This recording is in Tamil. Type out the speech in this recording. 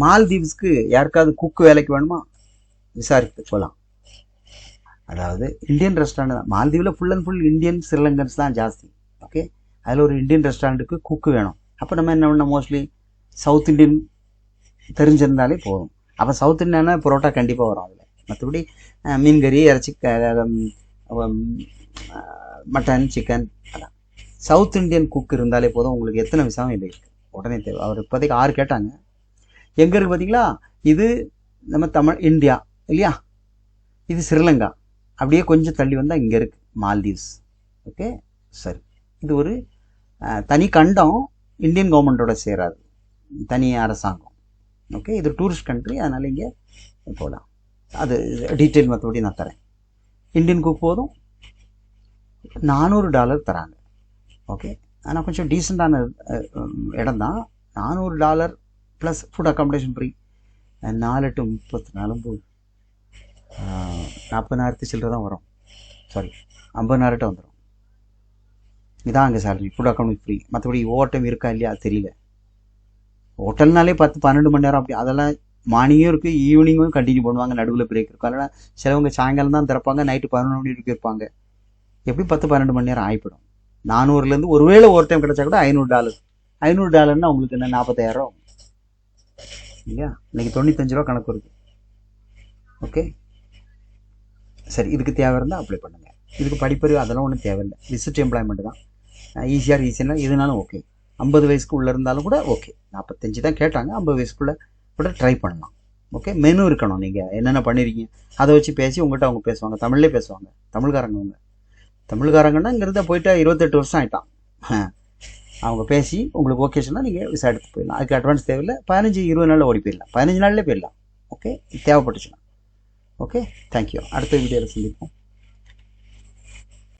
மால்தீவ்ஸ்க்கு யாருக்காவது குக்கு வேலைக்கு வேணுமா விசாரித்து போகலாம். அதாவது இந்தியன் ரெஸ்டாரண்ட் தான். மால்தீவில் full and full Indian Sri Lankans தான் ஜாஸ்தி. ஓகே, அதில் ஒரு இந்தியன் ரெஸ்டாரண்ட்டுக்கு குக்கு வேணும். அப்போ நம்ம என்ன பண்ணோம், மோஸ்ட்லி சவுத் இண்டியன் தெரிஞ்சிருந்தாலே போதும். அப்போ சவுத் இண்டியனா பரோட்டா கண்டிப்பாக வரும் அதில். மற்றபடி மீன் கறி, இறைச்சி, மட்டன், சிக்கன் அதான். சவுத் இண்டியன் குக் இருந்தாலே போதும். உங்களுக்கு எத்தனை விசாவும் இல்லை இருக்குது, உடனே தேவை. அவர் இப்போதைக்கு 6 கேட்டாங்க. எங்கே இருக்குது பார்த்தீங்களா? இது நம்ம தமிழ் இந்தியா இல்லையா, இது ஸ்ரீலங்கா. அப்படியே கொஞ்சம் தள்ளி வந்தால் இங்கே இருக்குது மால்தீவ்ஸ். ஓகே, சரி. இது ஒரு தனி கண்டம், இந்தியன் கவர்மெண்ட்டோட சேராது, தனி அரசாங்கம். ஓகே, இது டூரிஸ்ட் கண்ட்ரி, அதனால் இங்கே போகலாம். அது டீட்டெயில் மற்றபடி நான் தரேன். இந்தியன் குக் போதும், $400 தராங்க. ஓகே, ஆனால் கொஞ்சம் டீசெண்டான இடம் தான். $400 plus food accommodation free. 4 to 34 40,000 சில்லரை தான் வரும். சாரி, 50,000 வந்துடும். இதான் அங்கே சேலரி, ஃபுட் அக்காமடேஷன் ஃப்ரீ. மற்றபடி ஓவர் டைம் இருக்கா இல்லையா அது தெரியல. ஹோட்டல்னாலே 10-12 மணி நேரம் அப்படி. அதெல்லாம் மார்னிங்கும் இருக்குது, ஈவினிங்கும் கண்டினியூ பண்ணுவாங்க, நடுவில் பிரேக் இருக்கும். அதனால் சிலவங்க சாயங்காலம் தான் திறப்பாங்க, நைட்டு 11 மணி வரைக்கும் இருப்பாங்க. எப்படி 10-12 மணி நேரம் ஆகிப்படும். 400லேருந்து ஒருவேளை ஓவர் டைம் கிடைச்சா கூட $500. $500ன்னா உங்களுக்கு என்ன, 40,000 இல்லையா? இன்னைக்கு 95 ரூபா கணக்கு இருக்குது. ஓகே, சரி. இதுக்கு தேவை இருந்தால் அப்ளை பண்ணுங்கள். இதுக்கு படிப்பறிவு அதெல்லாம் ஒன்றும் தேவையில்லை, விசிட் எம்ப்ளாய்மெண்ட் தான். ஈஸியாக எதுனாலும் ஓகே. 50 வயசுக்கு உள்ளே இருந்தாலும் கூட ஓகே. 45 தான் கேட்டாங்க, 50 வயசுக்குள்ளே கூட ட்ரை பண்ணலாம். ஓகே, மெனு இருக்கணும், நீங்கள் என்னென்ன பண்ணிருக்கீங்க அதை வச்சு பேசி உங்கள்கிட்ட அவங்க பேசுவாங்க, தமிழ்லேயே பேசுவாங்க. தமிழ்காரங்க அவங்க, தமிழ்காரங்கன்னா இங்கிருந்தா போயிட்டா 28 வருஷம் ஆகிட்டான். அவங்க பேசி உங்களுக்கு ஓகே சொன்னால் நீங்கள் விசா எடுத்து போயிடலாம். அதுக்கு அட்வான்ஸ் தேவையில்லை. 15-20 நாளில் ஓடி போயிடலாம், 15 நாள்லேயே போயிடலாம். ஓகே, தேவைப்பட்டுச்சுன்னா. Okay, thank you. அடுத்த வீடியோவில் சந்திப்போம்.